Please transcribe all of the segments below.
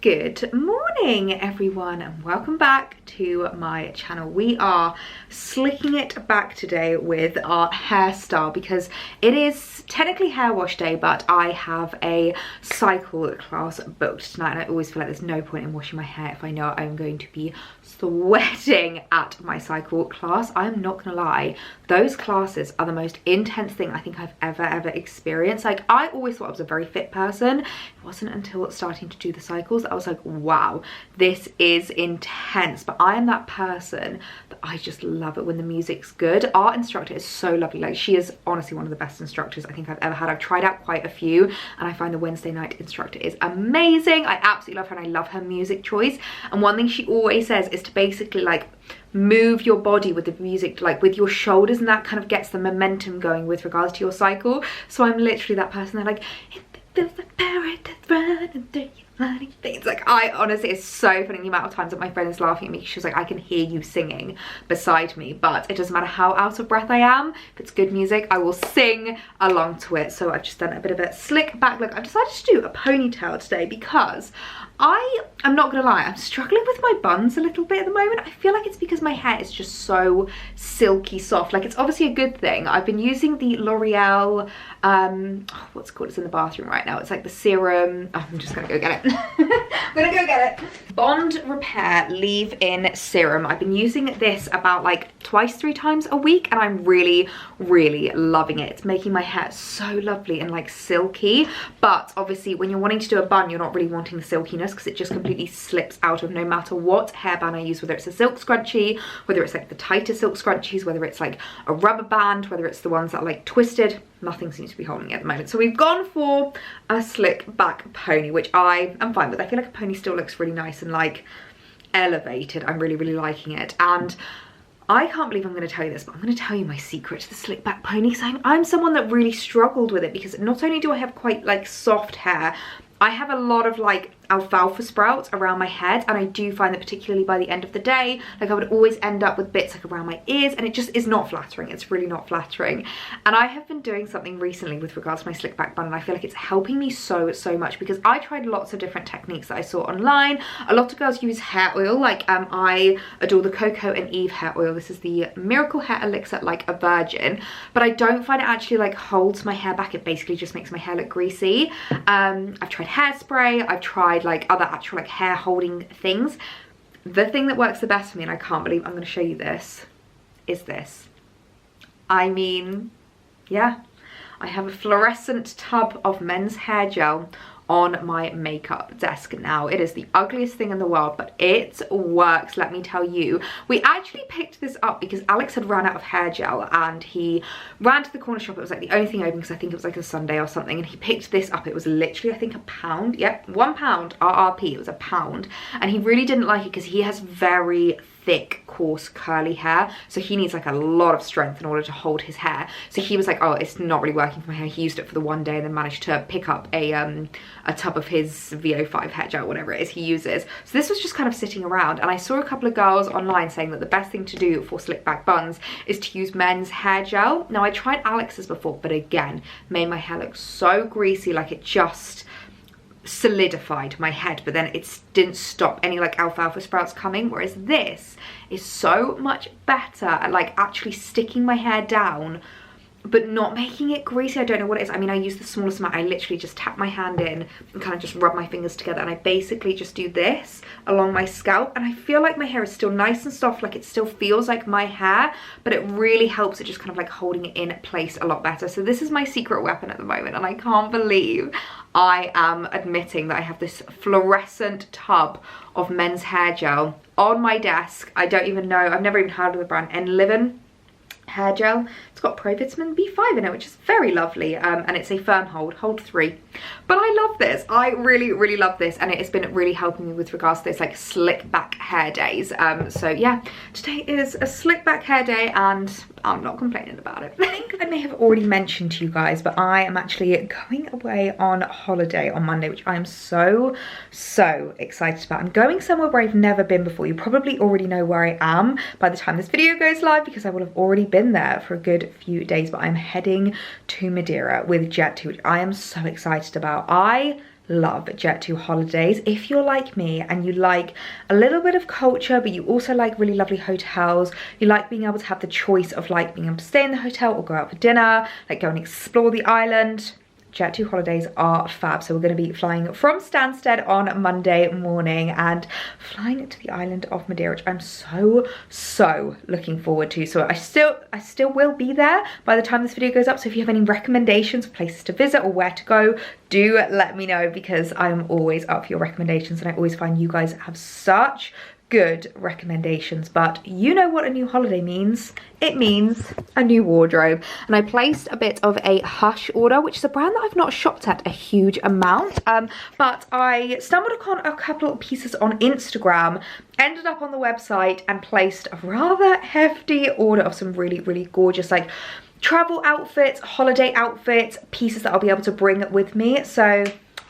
Good morning everyone and welcome back to my channel. We are slicking it back today with our hairstyle because it is technically hair wash day, but I have a cycle class booked tonight and I always feel like there's no point in washing my hair if I know I'm going to be sweating at my cycle class. I'm not gonna lie, those classes are the most intense thing I think I've ever experienced. Like, I always thought I was a very fit person. It wasn't until starting to do the cycles that I was like, wow, this is intense. But I am that person that I just love it when the music's good. Our instructor is so lovely. Like, she is honestly one of the best instructors I think I've ever had. I've tried out quite a few and I find the Wednesday night instructor is amazing. I absolutely love her and I love her music choice. And one thing she always says is to basically like move your body with the music, like with your shoulders, and that kind of gets the momentum going with regards to your cycle. So I'm literally that person that like, it feels like parrot that's running through your things. Like, I honestly, it's so funny the amount of times that my friend is laughing at me. She was like, I can hear you singing beside me, but it doesn't matter how out of breath I am. If it's good music, I will sing along to it. So I've just done a bit of a slick back look. I've decided to do a ponytail today because I'm not gonna lie, I'm struggling with my buns a little bit at the moment. I feel like it's because my hair is just so silky soft. Like, it's obviously a good thing. I've been using the L'Oreal, what's it called? It's in the bathroom right now. It's like the serum. Oh, I'm just gonna go get it. I'm gonna go get it. Bond Repair Leave-In Serum. I've been using this about like twice, 3 times a week, and I'm really loving it. It's making my hair so lovely and like silky. But obviously when you're wanting to do a bun, you're not really wanting the silkiness because it just completely slips out of no matter what hairband I use, whether it's a silk scrunchie, whether it's like the tighter silk scrunchies, whether it's like a rubber band, whether it's the ones that are like twisted. Nothing seems to be holding it at the moment. So we've gone for a slick back pony, which I am fine with. I feel like a pony still looks really nice and like elevated. I'm really liking it. And I can't believe I'm going to tell you this, but I'm going to tell you my secret to the slick back pony, because I'm someone that really struggled with it, because not only do I have quite like soft hair, I have a lot of like alfalfa sprouts around my head, and I do find that particularly by the end of the day, like, I would always end up with bits like around my ears, and it just is not flattering. It's really not flattering. And I have been doing something recently with regards to my slick back bun, and I feel like it's helping me so much, because I tried lots of different techniques that I saw online. A lot of girls use hair oil, like I adore the Coco and Eve hair oil. This is the Miracle Hair Elixir Like a Virgin, but I don't find it actually like holds my hair back. It basically just makes my hair look greasy. I've tried hairspray, I've tried like other actual like hair holding things. The thing that works the best for me, and I can't believe I'm going to show you this, is this. I mean, yeah, I have a fluorescent tub of men's hair gel on my makeup desk now. It is the ugliest thing in the world, but it works, let me tell you. We actually picked this up because Alex had run out of hair gel and he ran to the corner shop. It was like the only thing open because I think it was like a Sunday or something, and he picked this up. It was literally, I think, £1. Yep, £1 RRP. It was £1, and he really didn't like it because he has very thick, coarse, curly hair, so he needs like a lot of strength in order to hold his hair. So he was like, oh, it's not really working for my hair. He used it for the one day and then managed to pick up a tub of his VO5 hair gel, whatever it is he uses. So this was just kind of sitting around, and I saw a couple of girls online saying that the best thing to do for slick back buns is to use men's hair gel. Now, I tried Alex's before, but again, made my hair look so greasy, like it just solidified my head, but then it didn't stop any like alfalfa sprouts coming, whereas this is so much better at like actually sticking my hair down but not making it greasy. I don't know what it is. I mean, I use the smallest amount. I literally just tap my hand in and kind of just rub my fingers together, and I basically just do this along my scalp, and I feel like my hair is still nice and soft, like it still feels like my hair, but it really helps it just kind of like holding it in place a lot better. So this is my secret weapon at the moment, and I can't believe I am admitting that I have this fluorescent tub of men's hair gel on my desk. I don't even know, I've never even heard of the brand, Enliven hair gel. It's got provitamin B5 in it, which is very lovely, and it's a firm hold 3. But I love this. I really love this, and it has been really helping me with regards to this like slick back hair days. So yeah, today is a slick back hair day and I'm not complaining about it. I think I may have already mentioned to you guys, but I am actually going away on holiday on Monday, which I am so excited about. I'm going somewhere where I've never been before. You probably already know where I am by the time this video goes live, because I will have already been there for a good few days, but I'm heading to Madeira with Jet2, which I am so excited about. I love Jet2 holidays. If you're like me and you like a little bit of culture, but you also like really lovely hotels, you like being able to have the choice of like being able to stay in the hotel or go out for dinner, like go and explore the island, Jet2 holidays are fab. So we're going to be flying from Stansted on Monday morning and flying to the island of Madeira, which I'm so looking forward to. So I still will be there by the time this video goes up. So if you have any recommendations for places to visit or where to go, do let me know, because I'm always up for your recommendations and I always find you guys have such good recommendations. But you know what a new holiday means. It means a new wardrobe, and I placed a bit of a Hush order, which is a brand that I've not shopped at a huge amount, but I stumbled upon a couple of pieces on Instagram, ended up on the website and placed a rather hefty order of some really gorgeous like travel outfits, holiday outfits, pieces that I'll be able to bring with me. So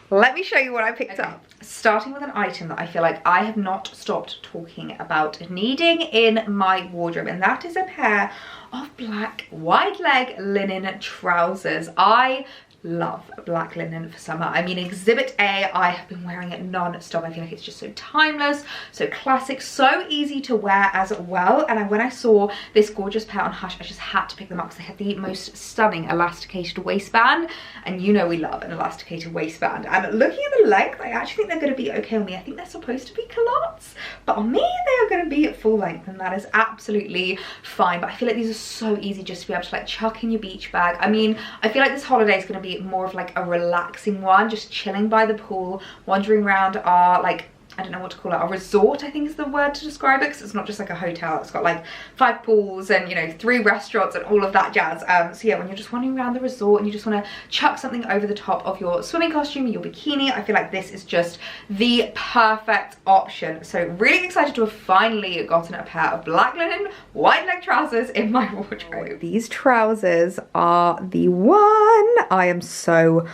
let me show you what I picked up. Starting with an item that I feel like I have not stopped talking about needing in my wardrobe, and that is a pair of black wide leg linen trousers. I love black linen for summer. I mean, Exhibit A, I have been wearing it non-stop. I feel like it's just so timeless, so classic, so easy to wear as well. And when I saw this gorgeous pair on Hush, I just had to pick them up because they had the most stunning elasticated waistband, and you know we love an elasticated waistband. And looking at the length, I actually think they're going to be okay on me. I think they're supposed to be culottes, but on me they are going to be at full length, and that is absolutely fine. But I feel like these are so easy just to be able to like chuck in your beach bag. I mean, I feel like this holiday is going to be more of like a relaxing one, just chilling by the pool, wandering around our like, I don't know what to call it, a resort I think is the word to describe it, because it's not just like a hotel, it's got like 5 pools and, you know, 3 restaurants and all of that jazz. So yeah, when you're just wandering around the resort and you just want to chuck something over the top of your swimming costume, your bikini, I feel like this is just the perfect option. So really excited to have finally gotten a pair of black linen wide leg trousers in my wardrobe. These trousers are the one. I am so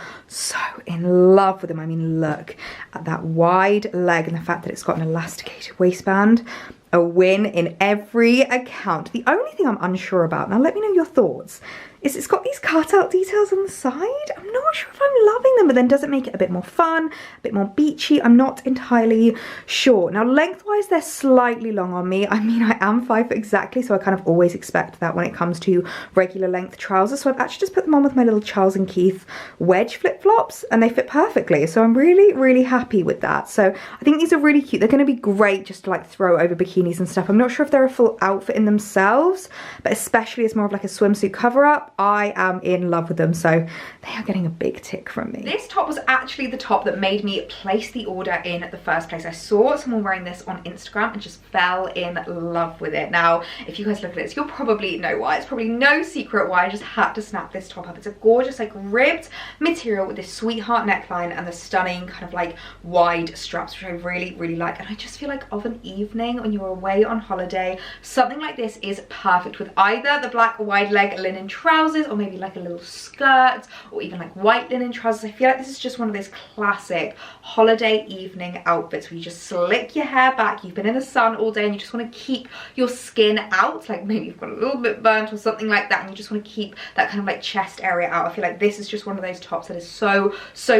in love with them. I mean, look at that wide leg and the fact that it's got an elasticated waistband. A win in every account. The only thing I'm unsure about, now let me know your thoughts, is it's got these cutout details on the side. I'm not sure if I'm loving them, but then does it make it a bit more fun, a bit more beachy? I'm not entirely sure. Now lengthwise, they're slightly long on me. I mean, I am 5 foot exactly, so I kind of always expect that when it comes to regular length trousers. So I've actually just put them on with my little Charles and Keith wedge flip-flops, and they fit perfectly. So I'm really happy with that. So I think these are really cute. They're going to be great just to like throw over bikinis and stuff. I'm not sure if they're a full outfit in themselves, but especially as more of like a swimsuit cover-up, I am in love with them. So they are getting a big tick from me. This top was actually the top that made me place the order in the first place. I saw someone wearing this on Instagram and just fell in love with it. Now, if you guys look at this, you'll probably know why. It's probably no secret why I just had to snap this top up. It's a gorgeous like ribbed material with this sweetheart neckline and the stunning kind of like wide straps, which I really like. And I just feel like of an evening when you're away on holiday, something like this is perfect with either the black wide leg linen trousers or maybe like a little skirt or even like white linen trousers. I feel like this is just one of those classic holiday evening outfits where you just slick your hair back, you've been in the sun all day and you just want to keep your skin out, like maybe you've got a little bit burnt or something like that and you just want to keep that kind of like chest area out. I feel like this is just one of those tops that is so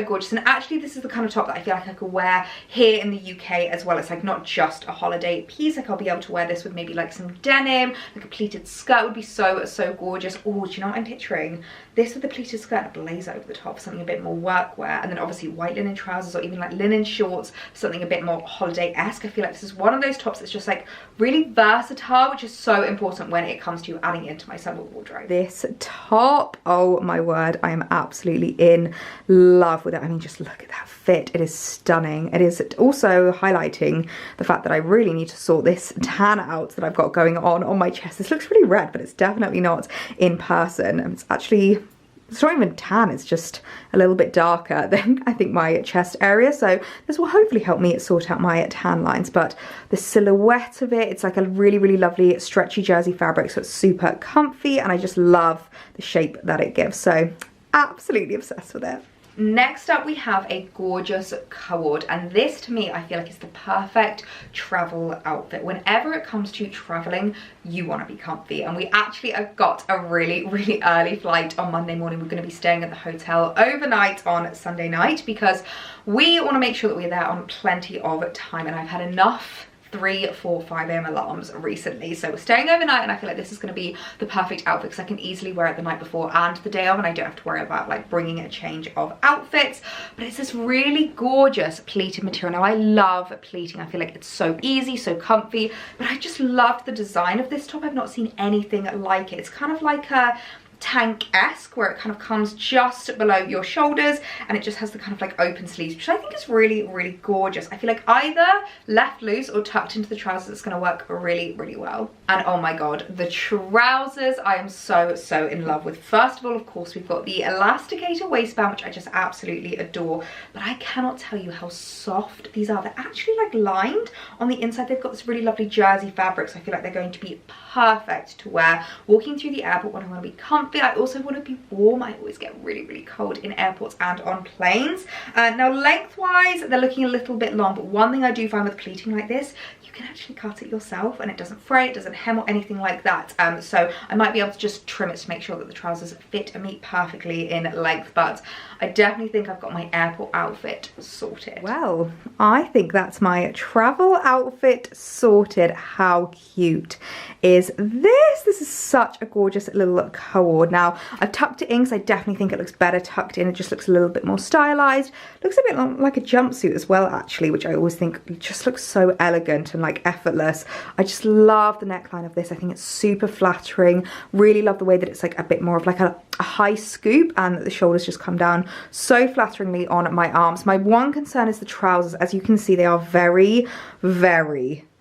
gorgeous. And actually this is the kind of top that I feel like I could wear here in the UK as well. It's like not just a holiday piece, like I'll be able to wear this with maybe like some denim, like a pleated skirt would be so gorgeous. Oh, do you know what I'm picturing? This with the pleated skirt and a blazer over the top, something a bit more workwear, and then obviously white linen trousers or even like linen shorts, something a bit more holiday-esque. I feel like this is one of those tops that's just like really versatile, which is so important when it comes to adding into my summer wardrobe. This top, oh my word, I am absolutely in love with it. I mean, just look at that fit. It is stunning. It is also highlighting the fact that I really need to sort this tan out that I've got going on my chest. This looks really red, but it's definitely not in person. It's actually, it's not even tan, it's just a little bit darker than I think my chest area. So this will hopefully help me sort out my tan lines. But the silhouette of it, it's like a really lovely stretchy jersey fabric, so it's super comfy and I just love the shape that it gives. So absolutely obsessed with it. Next up we have a gorgeous cord, and this to me I feel like is the perfect travel outfit. Whenever it comes to traveling, you want to be comfy, and we actually have got a really early flight on Monday morning. We're going to be staying at the hotel overnight on Sunday night because we want to make sure that we're there on plenty of time, and I've had enough 3, 4, 5 a.m. alarms recently, so we're staying overnight, and I feel like this is going to be the perfect outfit because I can easily wear it the night before and the day of, and I don't have to worry about like bringing a change of outfits. But it's this really gorgeous pleated material. Now I love pleating, I feel like it's so easy, so comfy, but I just loved the design of this top. I've not seen anything like it. It's kind of like a tank-esque where it kind of comes just below your shoulders, and it just has the kind of like open sleeves, which I think is really gorgeous. I feel like either left loose or tucked into the trousers, it's going to work really well. And oh my god, the trousers I am so in love with. First of all, of course, we've got the elasticated waistband, which I just absolutely adore, but I cannot tell you how soft these are. They're actually like lined on the inside. They've got this really lovely jersey fabric, so I feel like they're going to be perfect to wear walking through the airport when I want to be comfy. I also want to be warm. I always get really cold in airports and on planes. Now lengthwise they're looking a little bit long, but one thing I do find with pleating like this, you can actually cut it yourself and it doesn't fray, it doesn't hem or anything like that. So I might be able to just trim it to make sure that the trousers fit and meet perfectly in length, but I definitely think I've got my airport outfit sorted. Well, I think that's my travel outfit sorted. How cute is this? This is such a gorgeous little cord. Now I've tucked it in because I definitely think it looks better tucked in. It just looks a little bit more stylized. Looks a bit like a jumpsuit as well actually, which I always think just looks so elegant and like effortless. I just love the neckline of this. I think it's super flattering. Really love the way that it's like a bit more of like a high scoop, and that the shoulders just come down so flatteringly on my arms. My one concern is the trousers. As you can see, they are very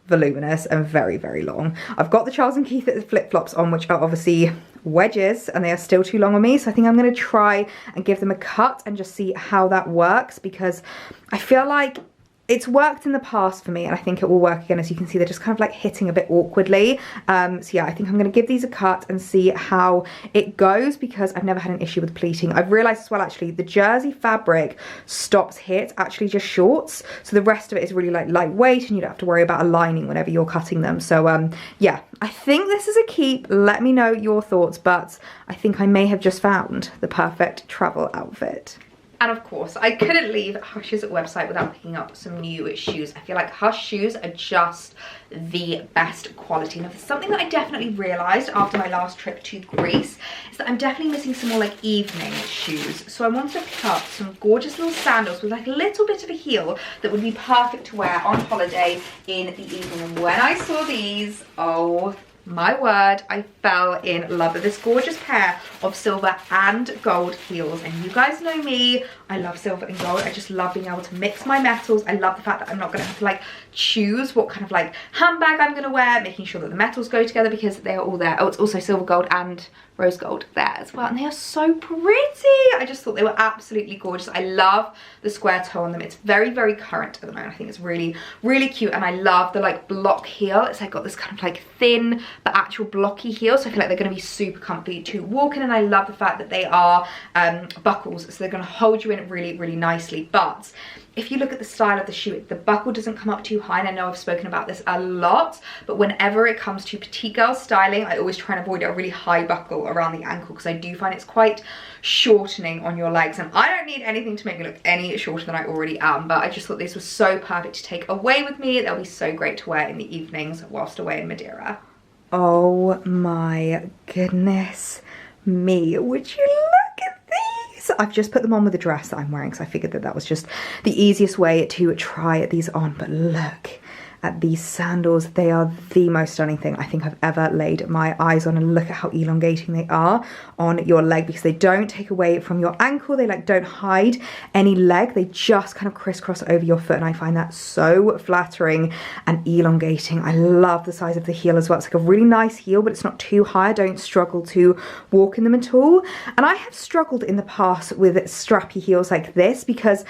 voluminous and very long. I've got the Charles & Keith flip-flops on, which are obviously wedges, and they are still too long on me, so I think I'm going to try and give them a cut and just see how that works, because I feel like it's worked in the past for me, and I think it will work again. As you can see, they're just kind of like hitting a bit awkwardly. So yeah, I think I'm going to give these a cut and see how it goes, because I've never had an issue with pleating. I've realised as well, actually, the jersey fabric stops here. It's actually just shorts, so the rest of it is really like lightweight, and you don't have to worry about aligning whenever you're cutting them. So yeah, I think this is a keep. Let me know your thoughts, but I think I may have just found the perfect travel outfit. And of course, I couldn't leave Hush's website without picking up some new shoes. I feel like Hush shoes are just the best quality. Now, there's something that I definitely realised after my last trip to Greece, is that I'm definitely missing some more like evening shoes. So I wanted to pick up some gorgeous little sandals with like a little bit of a heel that would be perfect to wear on holiday in the evening. And when I saw these, oh my word, I fell in love with this gorgeous pair of silver and gold heels. And you guys know me, I love silver and gold. I just love being able to mix my metals. I love the fact that I'm not going to have to like choose what kind of like handbag I'm going to wear, making sure that the metals go together, because they are all there. Oh, it's also silver gold and rose gold there as well, and they are so pretty. I just thought they were absolutely gorgeous. I love the square toe on them. It's very current at the moment. I think it's really cute, and I love the like block heel. It's like got this kind of like thin but actual blocky heel, so I feel like they're going to be super comfy to walk in. And I love the fact that they are buckles, so they're going to hold you in really nicely. But if you look at the style of the shoe, the buckle doesn't come up too high, and I know I've spoken about this a lot, but whenever it comes to petite girl styling, I always try and avoid a really high buckle around the ankle, because I do find it's quite shortening on your legs, and I don't need anything to make me look any shorter than I already am. But I just thought this was so perfect to take away with me. They'll be so great to wear in the evenings whilst away in Madeira. Oh my goodness me, would you look at these? I've just put them on with the dress that I'm wearing, because I figured that that was just the easiest way to try these on. But look at these sandals. They are the most stunning thing I think I've ever laid my eyes on, and look at how elongating they are on your leg, because they don't take away from your ankle. They like don't hide any leg, they just kind of crisscross over your foot, and I find that so flattering and elongating. I love the size of the heel as well. It's like a really nice heel, but it's not too high. I don't struggle to walk in them at all, and I have struggled in the past with strappy heels like this, because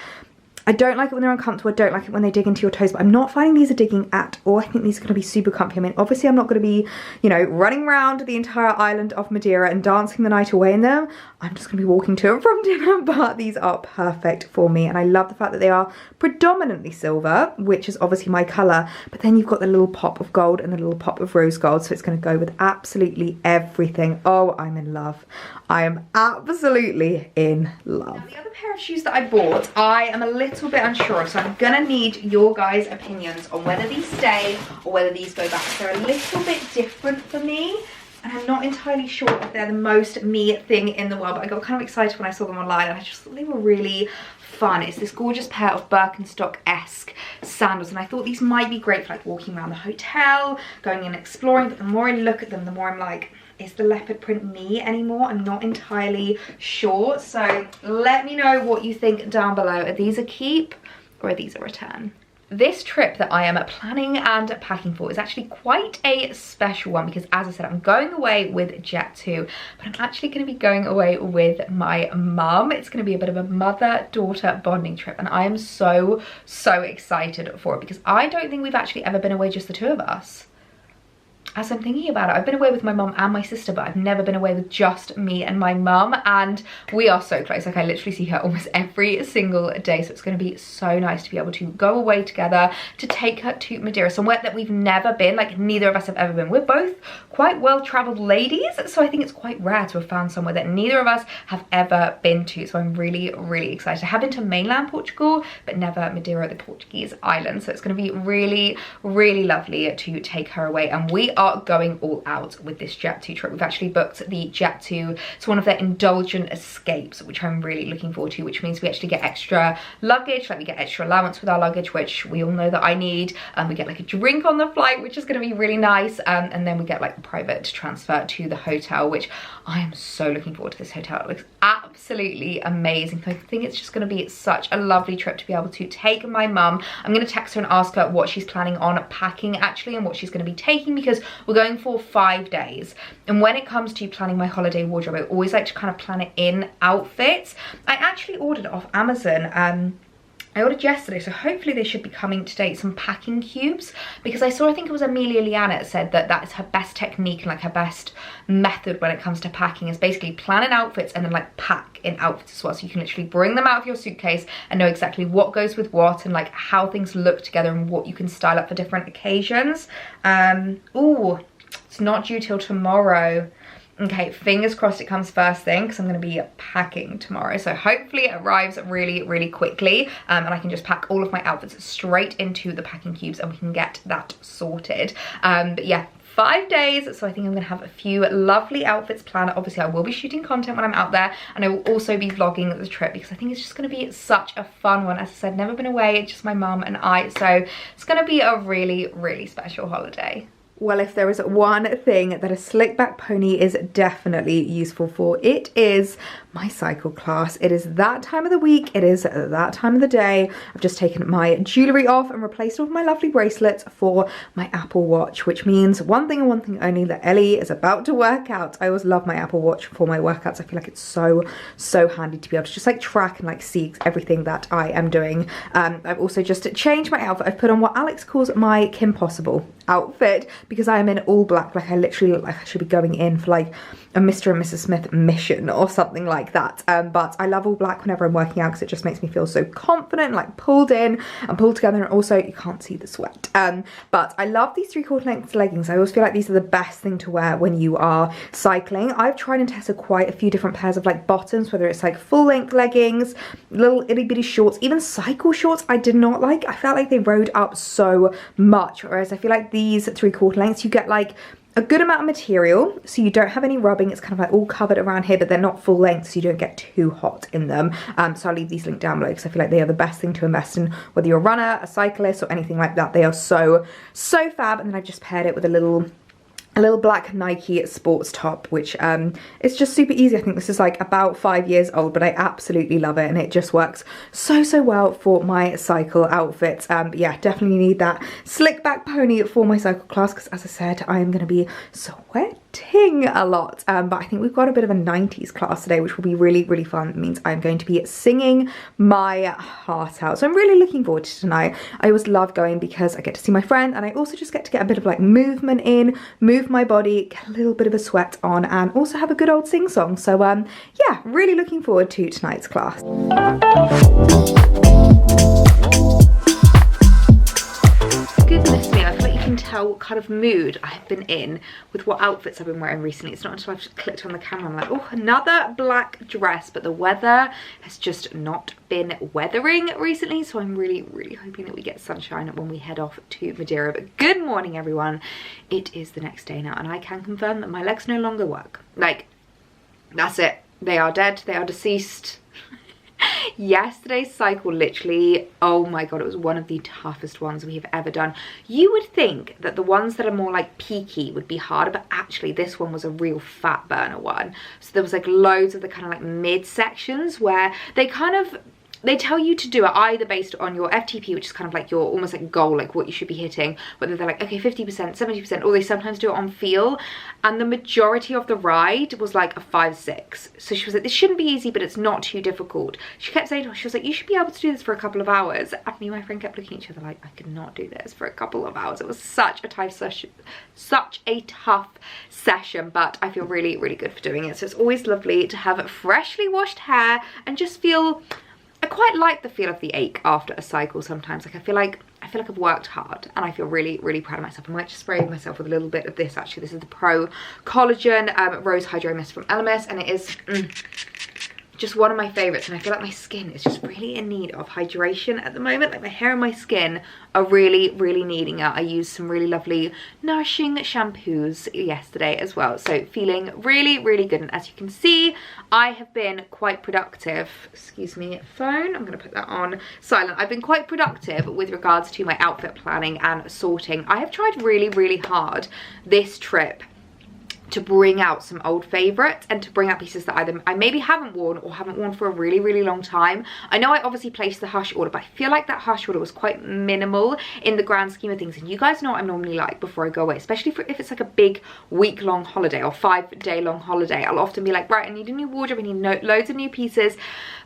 I don't like it when they're uncomfortable. I don't like it when they dig into your toes, but I'm not finding these are digging at all. I think these are going to be super comfy. I mean, obviously I'm not going to be, you know, running around the entire island of Madeira and dancing the night away in them. I'm just going to be walking to and from dinner, but these are perfect for me. And I love the fact that they are predominantly silver, which is obviously my colour, but then you've got the little pop of gold and the little pop of rose gold, so it's going to go with absolutely everything. Oh, I'm in love. I am absolutely in love. Now, the other pair of shoes that I bought, I am a little bit unsure, so I'm gonna need your guys' opinions on whether these stay or whether these go back. They're a little bit different for me, and I'm not entirely sure if they're the most me thing in the world, but I got kind of excited when I saw them online, and I just thought they were really fun. It's this gorgeous pair of Birkenstock-esque sandals, and I thought these might be great for like walking around the hotel, going and exploring, but the more I look at them, the more I'm like, is the leopard print me anymore? I'm not entirely sure, so let me know what you think down below. Are these a keep or are these a return? This trip that I am planning and packing for is actually quite a special one because, as I said, I'm going away with Jet2, but I'm actually going to be going away with my mum. It's going to be a bit of a mother-daughter bonding trip, and I am so excited for it because I don't think we've actually ever been away just the two of us. As I'm thinking about it, I've been away with my mum and my sister, but I've never been away with just me and my mum, and we are so close. Like, I literally see her almost every single day, so it's going to be so nice to be able to go away together, to take her to Madeira, somewhere that we've never been. Like, neither of us have ever been. We're both quite well-traveled ladies, so I think it's quite rare to have found somewhere that neither of us have ever been to, so I'm really excited. I have been to mainland Portugal, but never Madeira, the Portuguese island, so it's going to be really lovely to take her away, and we are going all out with this Jet2 trip. We've actually booked the Jet2. It's one of their indulgent escapes, which I'm really looking forward to, which means we actually get extra luggage, like we get extra allowance with our luggage, which we all know that I need. We get like a drink on the flight, which is going to be really nice, and then we get like a private transfer to the hotel, which I am so looking forward to. This hotel, it looks absolutely amazing. So I think it's just going to be such a lovely trip to be able to take my mum. I'm going to text her and ask her what she's planning on packing actually, and what she's going to be taking, because we're going for 5 days. And when it comes to planning my holiday wardrobe, I always like to kind of plan it in outfits. I actually ordered off Amazon. I ordered yesterday, so hopefully they should be coming today, some packing cubes, because I saw, I think it was Amelia Liana said that that is her best technique and like her best method when it comes to packing, is basically plan in outfits and then like pack in outfits as well, so you can literally bring them out of your suitcase and know exactly what goes with what and like how things look together and what you can style up for different occasions. Ooh, it's not due till tomorrow. Okay, fingers crossed it comes first thing, because I'm going to be packing tomorrow. So hopefully it arrives really quickly, and I can just pack all of my outfits straight into the packing cubes and we can get that sorted. But yeah, 5 days, so I think I'm going to have a few lovely outfits planned. Obviously I will be shooting content when I'm out there, and I will also be vlogging the trip, because I think it's just going to be such a fun one. As I said, never been away, it's just my mum and I, so it's going to be a really special holiday. Well, if there is one thing that a slick back pony is definitely useful for, it is my cycle class. It is that time of the week, it is that time of the day. I've just taken my jewellery off and replaced all of my lovely bracelets for my Apple Watch, which means one thing and one thing only, that Ellie is about to work out. I always love my Apple Watch for my workouts. I feel like it's so handy to be able to just like track and like see everything that I am doing. I've also just changed my outfit. I've put on what Alex calls my Kim Possible outfit, because I am in all black. Like, I literally look like I should be going in for like a Mr. and Mrs. Smith mission or something like that. But I love all black whenever I'm working out, because it just makes me feel so confident, like pulled in and pulled together, and also you can't see the sweat. But I love these 3/4 length leggings. I always feel like these are the best thing to wear when you are cycling. I've tried and tested quite a few different pairs of like bottoms, whether it's like full length leggings, little itty bitty shorts, even cycle shorts I did not like. I felt like they rode up so much, whereas I feel like these 3/4 lengths, you get like a good amount of material, so you don't have any rubbing. It's kind of like all covered around here, but they're not full length, so you don't get too hot in them. So I'll leave these linked down below, because I feel like they are the best thing to invest in, whether you're a runner, a cyclist, or anything like that. They are so fab. And then I've just paired it with a little a little black Nike sports top, which is just super easy. I think this is like about 5 years old, but I absolutely love it, and it just works so well for my cycle outfits. But yeah, definitely need that slick back pony for my cycle class, because as I said, I am going to be sweating a lot. But I think we've got a bit of a 90s class today, which will be really fun. It means I'm going to be singing my heart out, so I'm really looking forward to tonight. I always love going because I get to see my friend, and I also just get to get a bit of like movement in, move my body, get a little bit of a sweat on, and also have a good old sing song. So yeah, really looking forward to tonight's class. Goodness me, I feel like you can tell what kind of mood I have been in with what outfits I've been wearing recently. It's not until I've just clicked on the camera I'm like, oh, another black dress, but the weather has just not been weathering recently, so I'm really hoping that we get sunshine when we head off to Madeira. But good morning, everyone. It is the next day now, and I can confirm that my legs no longer work. Like, that's it. They are dead. They are deceased. Yesterday's cycle, literally, oh my god, it was one of the toughest ones we have ever done. You would think that the ones that are more like peaky would be harder, but actually this one was a real fat burner one. So there was like loads of the kind of like mid sections where they tell you to do it either based on your FTP, which is kind of like your almost like goal, like what you should be hitting, whether they're like, okay, 50%, 70%, or they sometimes do it on feel. And the majority of the ride was like a 5-6. So she was like, this shouldn't be easy, but it's not too difficult. She kept saying to us, she was like, you should be able to do this for a couple of hours. And me and my friend kept looking at each other like, I could not do this for a couple of hours. It was such a tough session, but I feel really good for doing it. So it's always lovely to have freshly washed hair and just feel, I quite like the feel of the ache after a cycle sometimes. Like I feel like I've worked hard, and I feel really proud of myself. I might just spray myself with a little bit of this. Actually, this is the Pro Collagen Rose Hydro Mist from Elemis, and it is just one of my favorites. And I feel like my skin is just really in need of hydration at the moment. Like my hair and my skin are really needing it. I used some really lovely nourishing shampoos yesterday as well, so feeling really good. And as you can see, I have been quite productive. Excuse me, phone, I'm gonna put that on silent. I've been quite productive with regards to my outfit planning and sorting. I have tried really hard this trip to bring out some old favorites and to bring out pieces that either I maybe haven't worn or haven't worn for a really long time. I know I obviously placed the Hush order, but I feel like that Hush order was quite minimal in the grand scheme of things. And you guys know what I'm normally like before I go away, especially if it's like a big week-long holiday or 5-day-long holiday. I'll often be like, right, I need a new wardrobe, I need loads of new pieces.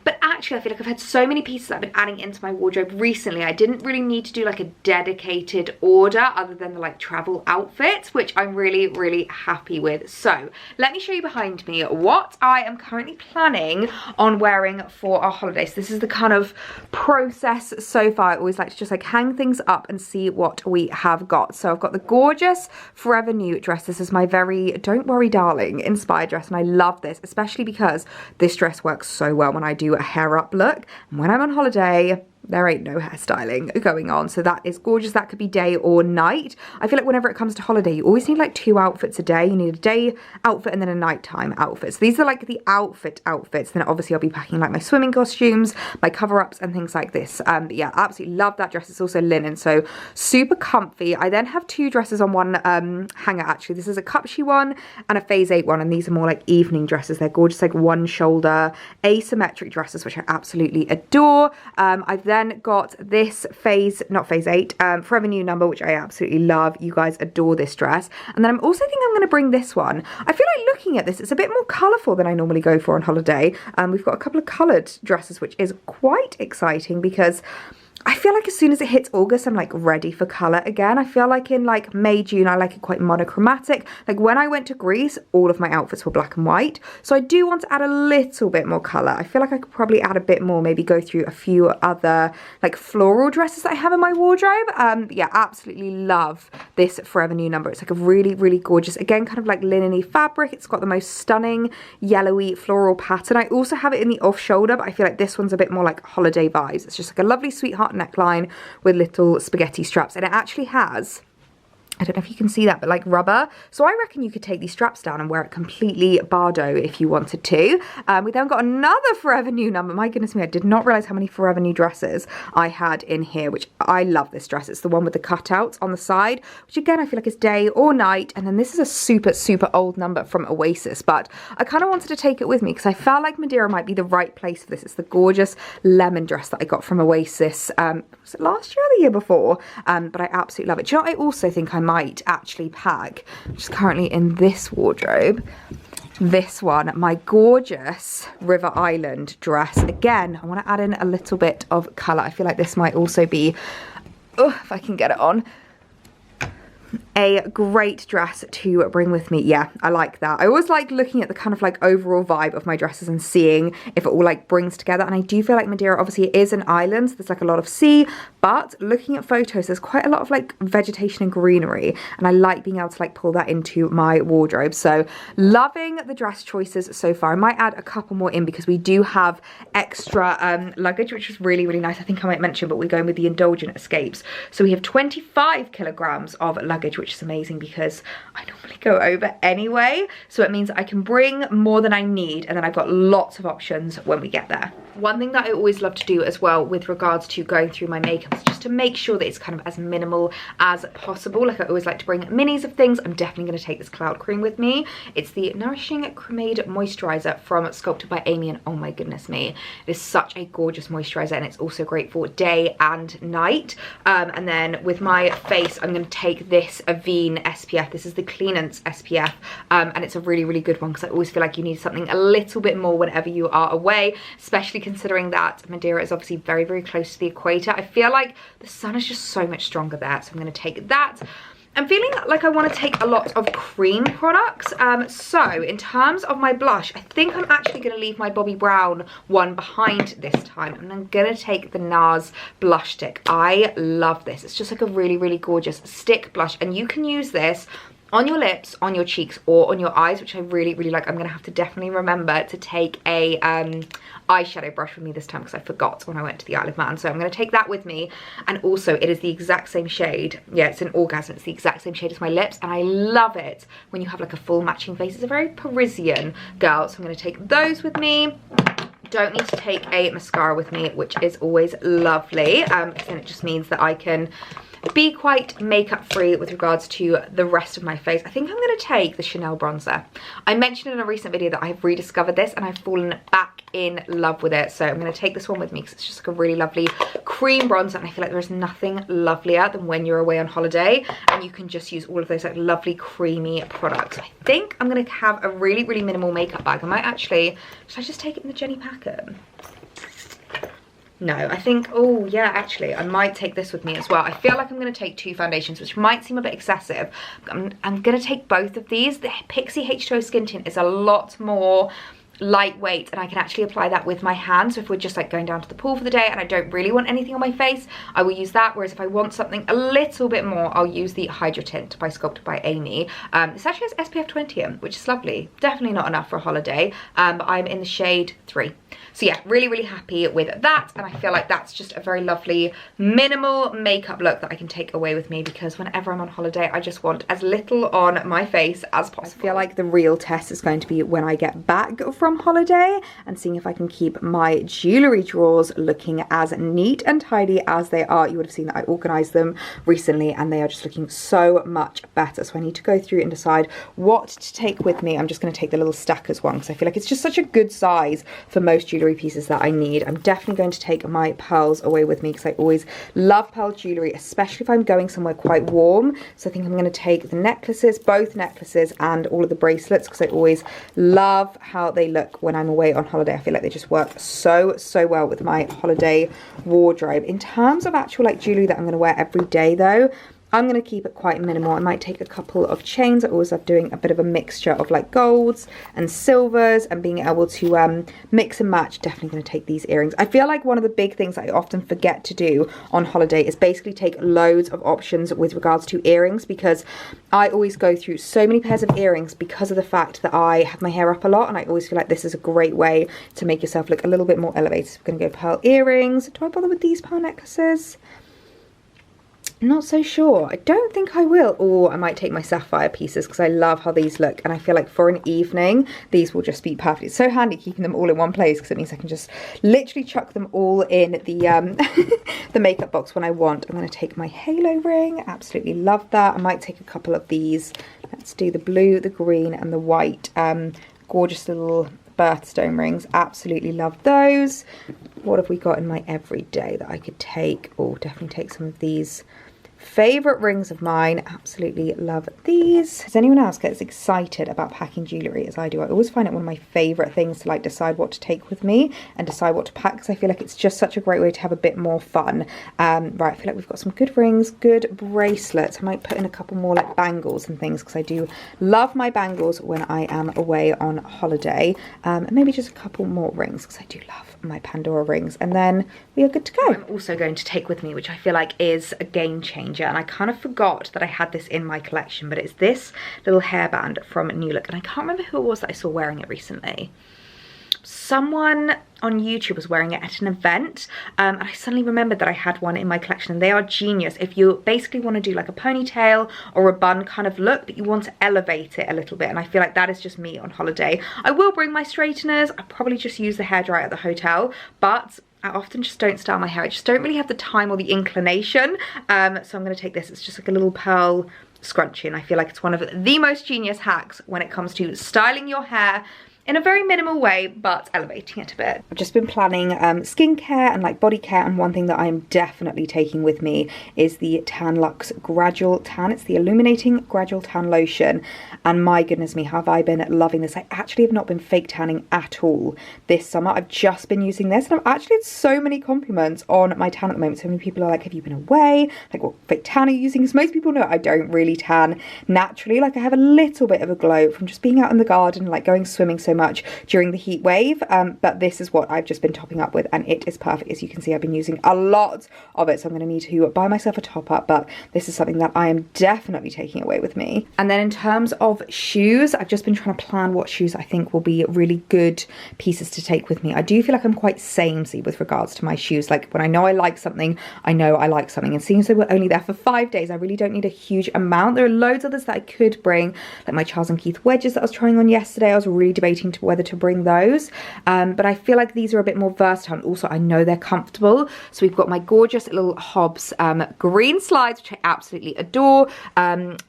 But actually, I feel like I've had so many pieces that I've been adding into my wardrobe recently. I didn't really need to do like a dedicated order other than the like travel outfits, which I'm really happy with. So let me show you behind me what I am currently planning on wearing for our holidays. So this is the kind of process so far. I always like to just like hang things up and see what we have got. So I've got the gorgeous Forever New dress. This is my very Don't Worry Darling inspired dress, and I love this, especially because this dress works so well when I do a hair up look. And when I'm on holiday, there ain't no hairstyling going on, so that is gorgeous. That could be day or night. I feel like whenever it comes to holiday, you always need like 2 outfits a day. You need a day outfit and then a nighttime outfit. So these are like the outfits. Then obviously I'll be packing like my swimming costumes, my cover-ups and things like this. But yeah, absolutely love that dress. It's also linen, so super comfy. I then have 2 dresses on one hanger actually. This is a Cupshe one and a Phase 8 one, and these are more like evening dresses. They're gorgeous, like one shoulder asymmetric dresses, which I absolutely adore. I've then got this Forever New number, which I absolutely love. You guys adore this dress. And then I'm also thinking I'm going to bring this one. I feel like looking at this, it's a bit more colourful than I normally go for on holiday. We've got a couple of coloured dresses, which is quite exciting because I feel like as soon as it hits August, I'm like ready for colour again. I feel like in like May, June, I like it quite monochromatic. Like when I went to Greece, all of my outfits were black and white. So I do want to add a little bit more colour. I feel like I could probably add a bit more, maybe go through a few other like floral dresses that I have in my wardrobe. Yeah, absolutely love this Forever New number. It's like a really gorgeous, again, kind of like linen-y fabric. It's got the most stunning yellowy floral pattern. I also have it in the off shoulder, but I feel like this one's a bit more like holiday vibes. It's just like a lovely sweetheart neckline with little spaghetti straps, and it actually has I don't know if you can see that, but like rubber. So I reckon you could take these straps down and wear it completely bardo if you wanted to. We then got another Forever New number. My goodness me, I did not realize how many Forever New dresses I had in here, which I love this dress. It's the one with the cutouts on the side, which again, I feel like is day or night. And then this is a super, super old number from Oasis, but I kind of wanted to take it with me because I felt like Madeira might be the right place for this. It's the gorgeous lemon dress that I got from Oasis. Was it last year or the year before? But I absolutely love it. Do you know what I also think I might actually pack, which is currently in this wardrobe? This one, my gorgeous River Island dress. Again, I want to add in a little bit of colour. I feel like this might also be, oh, if I can get it on, a great dress to bring with me. Yeah, I like that. I always like looking at the kind of like overall vibe of my dresses and seeing if it all like brings together. And I do feel like Madeira obviously is an island, so there's like a lot of sea, but looking at photos, there's quite a lot of like vegetation and greenery, and I like being able to like pull that into my wardrobe. So loving the dress choices so far. I might add a couple more in because we do have extra luggage, which is really, really nice. I think I might mention, but we're going with the Indulgent Escapes. So we have 25 kilograms of luggage, which is amazing because I normally go over anyway. So it means I can bring more than I need, and then I've got lots of options when we get there. One thing that I always love to do as well with regards to going through my makeup is just to make sure that it's kind of as minimal as possible. Like I always like to bring minis of things. I'm definitely going to take this cloud cream with me. It's the Nourishing Cremade Moisturizer from Sculpted by Amy, and oh my goodness me, it is such a gorgeous moisturizer, and it's also great for day and night. And then with my face, I'm going to take this Avene SPF. This is the Cleanance SPF, and it's a really, really good one because I always feel like you need something a little bit more whenever you are away, especially considering that Madeira is obviously very, very close to the equator. I feel like the sun is just so much stronger there, so I'm going to take that. I'm feeling like I want to take a lot of cream products. So in terms of my blush, I think I'm actually going to leave my Bobbi Brown one behind this time, and I'm going to take the NARS blush stick. I love this. It's just like a really, really gorgeous stick blush, and you can use this on your lips, on your cheeks, or on your eyes, which I really, really like. I'm going to have to definitely remember to take a eyeshadow brush with me this time because I forgot when I went to the Isle of Man. So I'm going to take that with me. And also, it is the exact same shade. Yeah, it's an Orgasm. It's the exact same shade as my lips, and I love it when you have like a full matching face. It's a very Parisian girl, so I'm going to take those with me. Don't need to take a mascara with me, which is always lovely, because then it just means that I can be quite makeup free with regards to the rest of my face. I think I'm going to take the Chanel bronzer. I mentioned in a recent video that I have rediscovered this and I've fallen back in love with it, so I'm going to take this one with me because it's just like a really lovely cream bronzer, and I feel like there is nothing lovelier than when you're away on holiday and you can just use all of those like lovely creamy products. I think I'm going to have a really, really minimal makeup bag. I might actually, should I just take it in the Jenny Packet? No, I think, oh yeah, actually, I might take this with me as well. I feel like I'm going to take two foundations, which might seem a bit excessive. I'm going to take both of these. The Pixie H2O Skin Tint is a lot more lightweight, and I can actually apply that with my hand. So if we're just like going down to the pool for the day and I don't really want anything on my face, I will use that. Whereas if I want something a little bit more, I'll use the Hydra Tint by Sculpted by Amy. This actually has SPF 20 in, which is lovely. Definitely not enough for a holiday, but I'm in the shade 3. So yeah, really, really happy with that, and I feel like that's just a very lovely minimal makeup look that I can take away with me, because whenever I'm on holiday, I just want as little on my face as possible. I feel like the real test is going to be when I get back from holiday and seeing if I can keep my jewellery drawers looking as neat and tidy as they are. You would have seen that I organised them recently and they are just looking so much better. So I need to go through and decide what to take with me. I'm just going to take the little stackers one because I feel like it's just such a good size for most jewellery pieces that I need. I'm definitely going to take my pearls away with me because I always love pearl jewellery, especially if I'm going somewhere quite warm. So I think I'm going to take the necklaces, both necklaces, and all of the bracelets, because I always love how they look when I'm away on holiday. I feel like they just work so well with my holiday wardrobe. In terms of actual like jewellery that I'm going to wear every day though, I'm going to keep it quite minimal. I might take a couple of chains. I always love doing a bit of a mixture of like golds and silvers and being able to mix and match. Definitely going to take these earrings. I feel like one of the big things that I often forget to do on holiday is basically take loads of options with regards to earrings, because I always go through so many pairs of earrings because of the fact that I have my hair up a lot, and I always feel like this is a great way to make yourself look a little bit more elevated. So we're going to go pearl earrings. Do I bother with these pearl necklaces? Not so sure. I don't think I will. Or I might take my sapphire pieces because I love how these look, and I feel like for an evening these will just be perfect. It's so handy keeping them all in one place because it means I can just literally chuck them all in the the makeup box when I want. I'm going to take my halo ring. Absolutely love that. I might take a couple of these. Let's do the blue, the green and the white. Gorgeous little birthstone rings. Absolutely love those. What have we got in my everyday that I could take? Oh, definitely take some of these favorite rings of mine. Absolutely love these. Does anyone else get as excited about packing jewelry as I do? I always find it one of my favorite things to like decide what to take with me and decide what to pack, because I feel like it's just such a great way to have a bit more fun. Right, I feel like we've got some good rings, good bracelets. I might put in a couple more like bangles and things because I do love my bangles when I am away on holiday. And maybe just a couple more rings because I do love my Pandora rings, and then we are good to go. I'm also going to take with me, which I feel like is a game changer, and I kind of forgot that I had this in my collection, but it's this little hairband from New Look, and I can't remember who it was that I saw wearing it recently. Someone on YouTube was wearing it at an event, and I suddenly remembered that I had one in my collection, and they are genius if you basically want to do like a ponytail or a bun kind of look, but you want to elevate it a little bit, and I feel like that is just me on holiday. I will bring my straighteners. I probably just use the hairdryer at the hotel, but I often just don't style my hair. I just don't really have the time or the inclination, so I'm going to take this. It's just like a little pearl scrunchie, and I feel like it's one of the most genius hacks when it comes to styling your hair in a very minimal way, but elevating it a bit. I've just been planning skincare and like body care, and one thing that I'm definitely taking with me is the Tan Luxe Gradual Tan. It's the Illuminating Gradual Tan Lotion, and my goodness me, have I been loving this. I actually have not been fake tanning at all this summer. I've just been using this, and I've actually had so many compliments on my tan at the moment. So many people are like, have you been away? Like, what fake tan are you using? Because most people know I don't really tan naturally. Like, I have a little bit of a glow from just being out in the garden, like going swimming so much during the heat wave, but this is what I've just been topping up with, and it is perfect. As you can see, I've been using a lot of it, so I'm going to need to buy myself a top up, but this is something that I am definitely taking away with me. And then in terms of shoes, I've just been trying to plan what shoes I think will be really good pieces to take with me. I do feel like I'm quite samey with regards to my shoes. Like, when I know I like something, I know I like something, and seeing as though we're only there for 5 days, I really don't need a huge amount. There are loads of others that I could bring, like my Charles and Keith wedges that I was trying on yesterday. I was really debating to whether to bring those, but I feel like these are a bit more versatile. Also, I know they're comfortable. So we've got my gorgeous little Hobbs green slides, which I absolutely adore.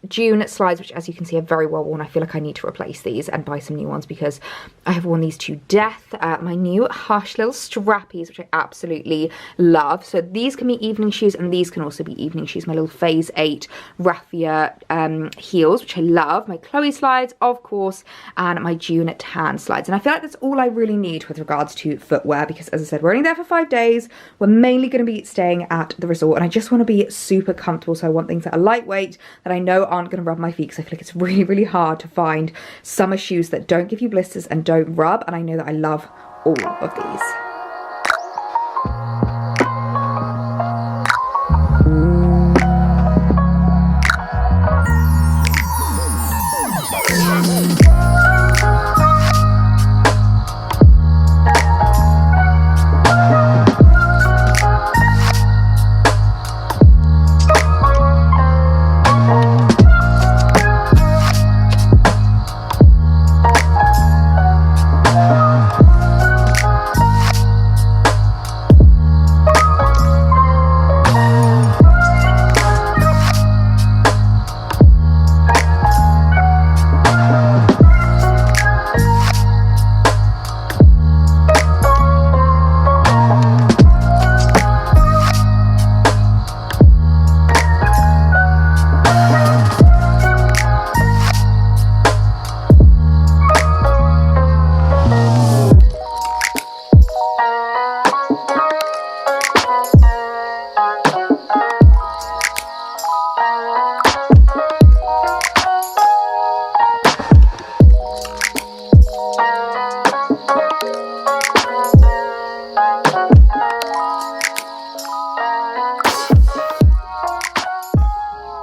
June slides, which as you can see are very well worn. I feel like I need to replace these and buy some new ones because I have worn these to death. My new Hush little strappies, which I absolutely love. So these can be evening shoes, and these can also be evening shoes. My little Phase 8 raffia heels, which I love. My Chloe slides, of course, and my June tan slides. And I feel like that's all I really need with regards to footwear, because as I said, we're only there for 5 days. We're mainly going to be staying at the resort, and I just want to be super comfortable. So I want things that are lightweight, that I know aren't going to rub my feet, because I feel like it's really, really hard to find summer shoes that don't give you blisters and don't rub, and I know that I love all of these.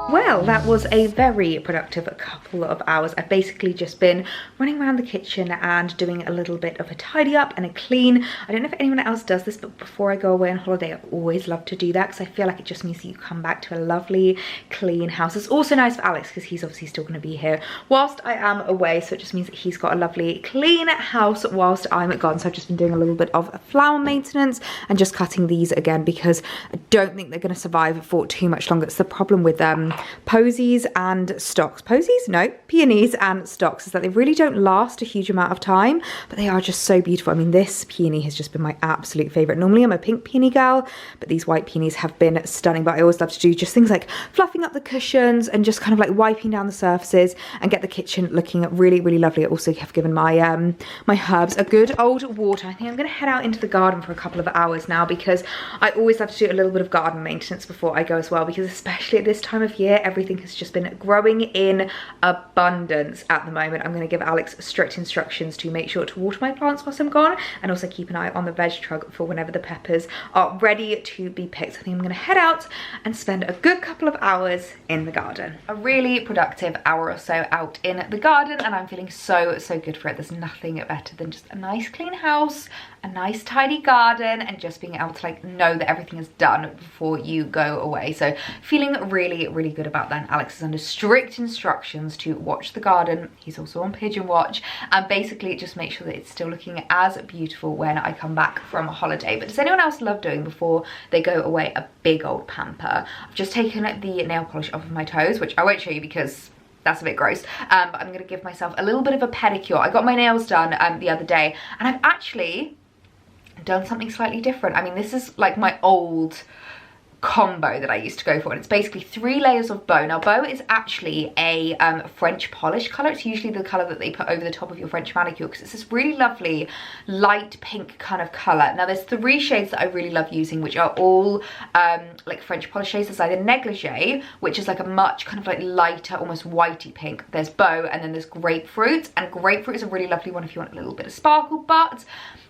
Well, that was a very productive couple of hours. I've basically just been running around the kitchen and doing a little bit of a tidy up and a clean. I don't know if anyone else does this, but before I go away on holiday, I always love to do that because I feel like it just means that you come back to a lovely, clean house. It's also nice for Alex because he's obviously still going to be here whilst I am away, so it just means that he's got a lovely, clean house whilst I'm gone. So I've just been doing a little bit of flower maintenance and just cutting these again because I don't think they're going to survive for too much longer. It's the problem with posies and stocks. Posies? No, peonies and stocks is that they really don't last a huge amount of time, but they are just so beautiful. I mean, this peony has just been my absolute favorite. Normally I'm a pink peony girl, but these white peonies have been stunning. But I always love to do just things like fluffing up the cushions and just kind of like wiping down the surfaces and get the kitchen looking really, really lovely. I also have given my my herbs a good old water. I think I'm going to head out into the garden for a couple of hours now because I always have to do a little bit of garden maintenance before I go as well, because especially at this time of year, everything has just been growing in abundance at the moment. I'm going to give Alex strict instructions to make sure to water my plants whilst I'm gone and also keep an eye on the veg truck for whenever the peppers are ready to be picked. So I think I'm going to head out and spend a good couple of hours in the garden. A really productive hour or so out in the garden, and I'm feeling so good for it. There's nothing better than just a nice clean house, a nice tidy garden, and just being able to like know that everything is done before you go away. So feeling really good about that. And Alex is under strict instructions to watch the garden. He's also on pigeon watch, and basically just make sure that it's still looking as beautiful when I come back from a holiday. But does anyone else love doing before they go away a big old pamper? I've just taken the nail polish off of my toes, which I won't show you because that's a bit gross, but I'm gonna give myself a little bit of a pedicure. I got my nails done the other day, and I've actually done something slightly different. I mean, this is like my old combo that I used to go for, and it's basically 3 layers of bow. Now, bow is actually a French polish color. It's usually the color that they put over the top of your French manicure because it's this really lovely light pink kind of color. Now, there's 3 shades that I really love using, which are all like French polish shades. There's either negligee, which is like a much kind of like lighter, almost whitey pink. There's bow, and then there's grapefruit, and grapefruit is a really lovely one if you want a little bit of sparkle. But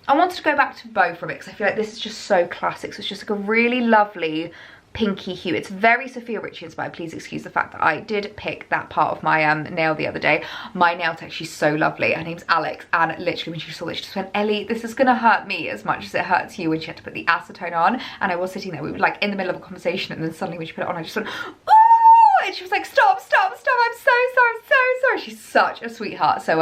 I wanted to go back to bow for a bit because I feel like this is just so classic. So it's just like a really lovely pinky hue. It's very Sophia Richie inspired. Please excuse the fact that I did pick that part of my nail the other day. My nail tech, she's so lovely. Her name's Alex, and literally when she saw it, she just went, "Ellie, this is gonna hurt me as much as it hurts you," when she had to put the acetone on. And I was sitting there, we were like in the middle of a conversation, and then suddenly when she put it on, I just went, "Ooh!" And she was like, stop, I'm so sorry. She's such a sweetheart. So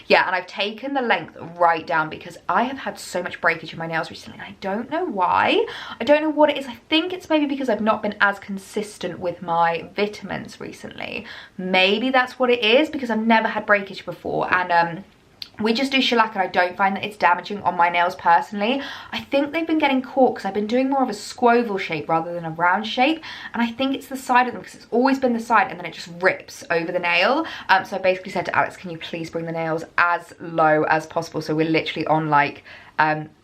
yeah, and I've taken the length right down because I have had so much breakage in my nails recently, and I don't know why. I don't know what it is. I think it's maybe because I've not been as consistent with my vitamins recently. Maybe that's what it is, because I've never had breakage before, and we just do shellac, and I don't find that it's damaging on my nails personally. I think they've been getting caught because I've been doing more of a squoval shape rather than a round shape, and I think it's the side of them because it's always been the side and then it just rips over the nail. So I basically said to Alex, can you please bring the nails as low as possible, so we're literally on like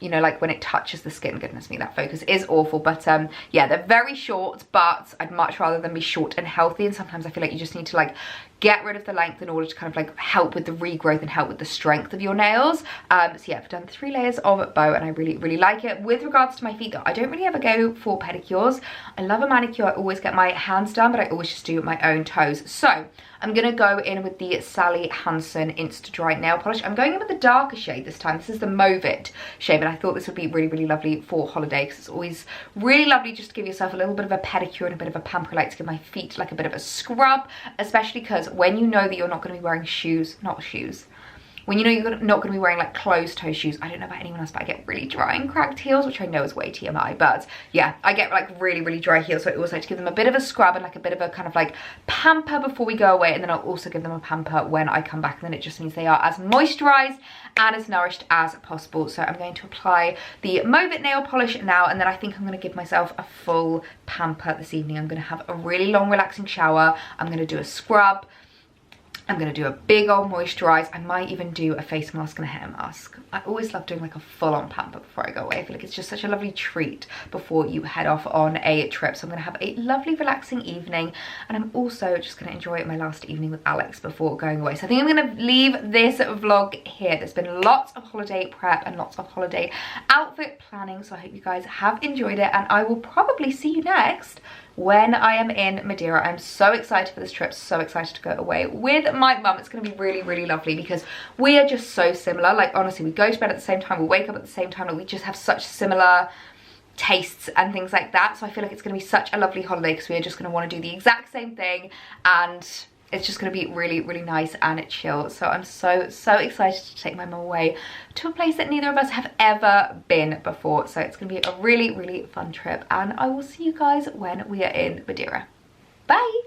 you know, like when it touches the skin. Goodness me, that focus is awful. But yeah, they're very short, but I'd much rather them be short and healthy, and sometimes I feel like you just need to like get rid of the length in order to kind of like help with the regrowth and help with the strength of your nails. So yeah, I've done 3 layers of bow, and I really like it. With regards to my feet though, I don't really ever go for pedicures. I love a manicure. I always get my hands done, but I always just do my own toes. So I'm gonna go in with the Sally Hansen Insta Dry Nail Polish. I'm going in with the darker shade this time. This is the Mauve-it shade, and I thought this would be really lovely for holiday because it's always really lovely just to give yourself a little bit of a pedicure and a bit of a pamper. I like to give my feet like a bit of a scrub, especially because when you know that you're not going to be wearing when you know you're not going to be wearing like closed toe shoes. I don't know about anyone else, but I get really dry and cracked heels, which I know is way TMI, but yeah, I get like really dry heels, so I always like to give them a bit of a scrub and like a bit of a kind of like pamper before we go away, and then I'll also give them a pamper when I come back, and then it just means they are as moisturized and as nourished as possible. So I'm going to apply the Mauve-it nail polish now, and then I think I'm going to give myself a full pamper this evening. I'm going to have a really long relaxing shower. I'm going to do a scrub. I'm going to do a big old moisturize. I might even do a face mask and a hair mask. I always love doing like a full-on pamper before I go away. I feel like it's just such a lovely treat before you head off on a trip. So I'm going to have a lovely relaxing evening, and I'm also just going to enjoy my last evening with Alex before going away. So I think I'm going to leave this vlog here. There's been lots of holiday prep and lots of holiday outfit planning, so I hope you guys have enjoyed it, and I will probably see you next when I am in Madeira. I'm so excited for this trip, so excited to go away with my mum. It's going to be really, really lovely because we are just so similar. Like, honestly, we go to bed at the same time, we wake up at the same time, like, we just have such similar tastes and things like that. So I feel like it's going to be such a lovely holiday because we are just going to want to do the exact same thing, and it's just going to be really, really nice and chill. So I'm so excited to take my mum away to a place that neither of us have ever been before. So it's going to be a really, really fun trip, and I will see you guys when we are in Madeira. Bye!